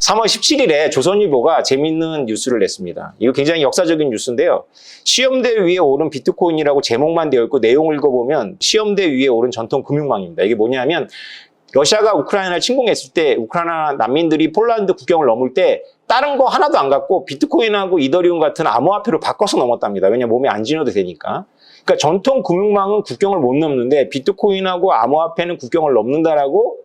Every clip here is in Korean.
3월 17일에 조선일보가 재밌는 뉴스를 냈습니다. 이거 굉장히 역사적인 뉴스인데요. 시험대 위에 오른 비트코인이라고 제목만 되어 있고 내용을 읽어보면 시험대 위에 오른 전통 금융망입니다. 이게 뭐냐면 러시아가 우크라이나를 침공했을 때 우크라이나 난민들이 폴란드 국경을 넘을 때 다른 거 하나도 안 갖고 비트코인하고 이더리움 같은 암호화폐로 바꿔서 넘었답니다. 왜냐면 몸에 안 지녀도 되니까. 그러니까 전통 금융망은 국경을 못 넘는데 비트코인하고 암호화폐는 국경을 넘는다라고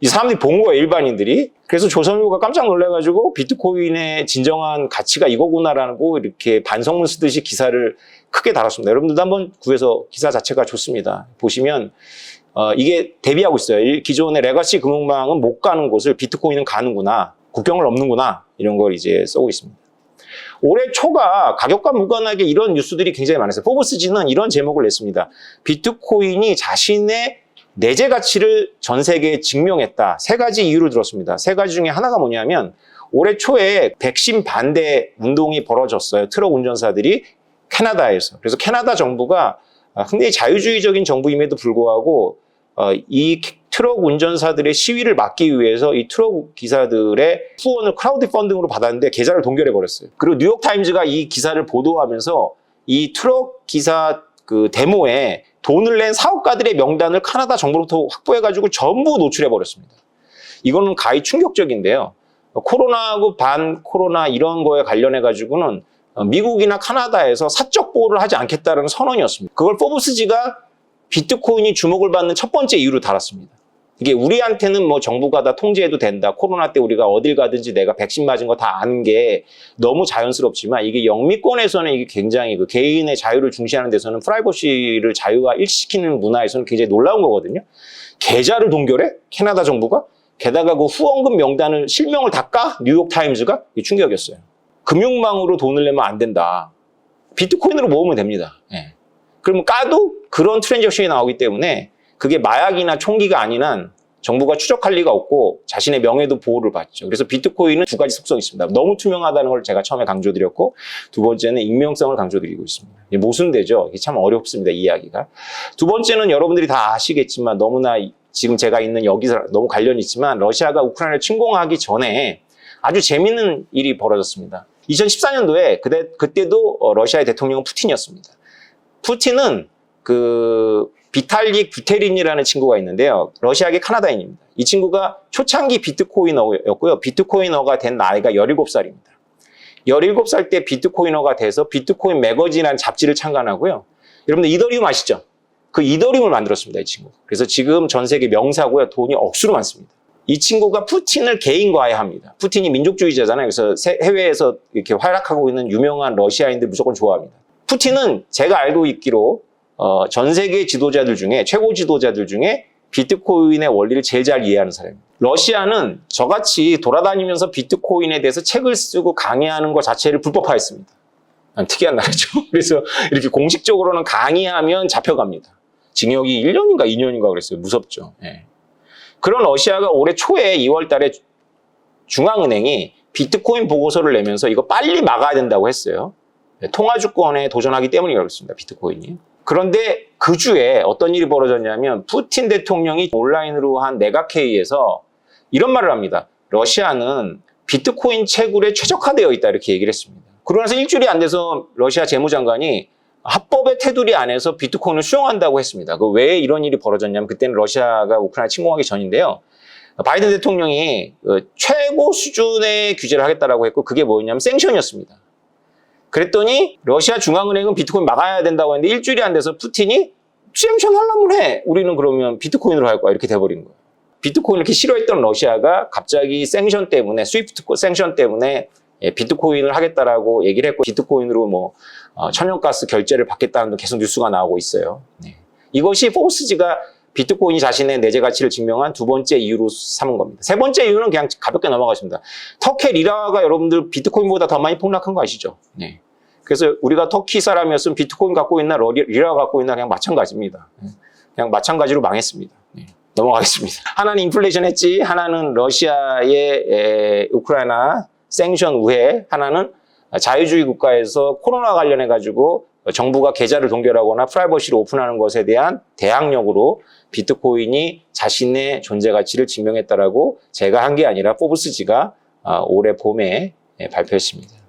이 사람들이 본 거예요, 일반인들이. 그래서 조선일보가 깜짝 놀라가지고 비트코인의 진정한 가치가 이거구나라고 이렇게 반성문 쓰듯이 기사를 크게 달았습니다. 여러분들도 한번 구해서 기사 자체가 좋습니다. 보시면 이게 대비하고 있어요. 기존의 레거시 금융망은 못 가는 곳을 비트코인은 가는구나, 국경을 넘는구나, 이런 걸 이제 쓰고 있습니다. 올해 초가 가격과 무관하게 이런 뉴스들이 굉장히 많았어요. 포브스지는 이런 제목을 냈습니다. 비트코인이 자신의 내재 가치를 전 세계에 증명했다. 3가지 이유를 들었습니다. 3가지 중에 하나가 뭐냐면 올해 초에 백신 반대 운동이 벌어졌어요. 트럭 운전사들이 캐나다에서. 그래서 캐나다 정부가 굉장히 자유주의적인 정부임에도 불구하고 이 트럭 운전사들의 시위를 막기 위해서 이 트럭 기사들의 후원을 크라우드 펀딩으로 받았는데 계좌를 동결해 버렸어요. 그리고 뉴욕타임즈가 이 기사를 보도하면서 이 트럭 기사 그 데모에 돈을 낸 사업가들의 명단을 캐나다 정부로부터 확보해가지고 전부 노출해 버렸습니다. 이거는 가히 충격적인데요. 코로나하고 반 코로나 이런 거에 관련해가지고는 미국이나 캐나다에서 사적 보호를 하지 않겠다는 선언이었습니다. 그걸 포브스지가 비트코인이 주목을 받는 첫 번째 이유로 달았습니다. 이게 우리한테는 뭐 정부가 다 통제해도 된다. 코로나 때 우리가 어딜 가든지 내가 백신 맞은 거 다 아는 게 너무 자연스럽지만 이게 영미권에서는 이게 굉장히 그 개인의 자유를 중시하는 데서는 프라이버시를 자유화 일시키는 문화에서는 굉장히 놀라운 거거든요. 계좌를 동결해? 캐나다 정부가? 게다가 그 후원금 명단을 실명을 다 까? 뉴욕타임즈가? 이게 충격이었어요. 금융망으로 돈을 내면 안 된다. 비트코인으로 모으면 됩니다. 네. 그러면 까도 그런 트랜잭션이 나오기 때문에 그게 마약이나 총기가 아닌 한 정부가 추적할 리가 없고 자신의 명예도 보호를 받죠. 그래서 비트코인은 2가지 속성이 있습니다. 너무 투명하다는 걸 제가 처음에 강조드렸고, 두 번째는 익명성을 강조드리고 있습니다. 모순되죠. 이게 참 어렵습니다, 이 이야기가. 두 번째는 여러분들이 다 아시겠지만 너무나 지금 제가 있는 여기서 너무 관련이 있지만 러시아가 우크라이나를 침공하기 전에 아주 재밌는 일이 벌어졌습니다. 2014년도에 그때도 러시아의 대통령은 푸틴이었습니다. 푸틴은 비탈릭 부테린이라는 친구가 있는데요. 러시아계 카나다인입니다. 이 친구가 초창기 비트코이너였고요. 비트코이너가 된 나이가 17살입니다. 17살 때 비트코이너가 돼서 비트코인 매거진이라는 잡지를 창간하고요. 여러분들 이더리움 아시죠? 그 이더리움을 만들었습니다, 이 친구. 그래서 지금 전 세계 명사고요. 돈이 억수로 많습니다. 이 친구가 푸틴을 개인과외합니다. 푸틴이 민족주의자잖아요. 그래서 해외에서 이렇게 활약하고 있는 유명한 러시아인들 무조건 좋아합니다. 푸틴은 제가 알고 있기로 전 세계 지도자들 중에 최고 지도자들 중에 비트코인의 원리를 제일 잘 이해하는 사람입니다. 러시아는 저같이 돌아다니면서 비트코인에 대해서 책을 쓰고 강의하는 것 자체를 불법화했습니다. 특이한 나라죠. 그래서 이렇게 공식적으로는 강의하면 잡혀갑니다. 징역이 1년인가 2년인가 그랬어요. 무섭죠. 네. 그런 러시아가 올해 초에 2월 달에 중앙은행이 비트코인 보고서를 내면서 이거 빨리 막아야 된다고 했어요. 통화주권에 도전하기 때문이 그렇습니다. 비트코인이. 그런데 그 주에 어떤 일이 벌어졌냐면 푸틴 대통령이 온라인으로 한 내각회의에서 이런 말을 합니다. 러시아는 비트코인 채굴에 최적화되어 있다 이렇게 얘기를 했습니다. 그러고 나서 일주일이 안 돼서 러시아 재무장관이 합법의 테두리 안에서 비트코인을 수용한다고 했습니다. 왜 이런 일이 벌어졌냐면 그때는 러시아가 우크라이나 침공하기 전인데요. 바이든 대통령이 최고 수준의 규제를 하겠다라고 했고 그게 뭐였냐면 생션이었습니다. 그랬더니 러시아 중앙은행은 비트코인 막아야 된다고 했는데 일주일이 안 돼서 푸틴이 생션 하려면 해. 우리는 그러면 비트코인으로 할 거야. 이렇게 돼버린 거예요. 비트코인을 이렇게 싫어했던 러시아가 갑자기 생션 때문에 스위프트 생션 때문에 비트코인을 하겠다라고 얘기를 했고 비트코인으로 뭐 천연가스 결제를 받겠다는 계속 뉴스가 나오고 있어요. 네. 이것이 포브스지가 비트코인이 자신의 내재 가치를 증명한 두 번째 이유로 삼은 겁니다. 세 번째 이유는 그냥 가볍게 넘어가십니다. 터키 리라가 여러분들 비트코인보다 더 많이 폭락한 거 아시죠? 네. 그래서 우리가 터키 사람이었으면 비트코인 갖고 있나 리라 갖고 있나 그냥 마찬가지입니다. 그냥 마찬가지로 망했습니다. 네. 넘어가겠습니다. 하나는 인플레이션 했지, 하나는 러시아의 우크라이나 생션 우회, 하나는 자유주의 국가에서 코로나 관련해가지고 정부가 계좌를 동결하거나 프라이버시를 오픈하는 것에 대한 대항력으로 비트코인이 자신의 존재 가치를 증명했다라고 제가 한 게 아니라 포브스지가 올해 봄에 발표했습니다.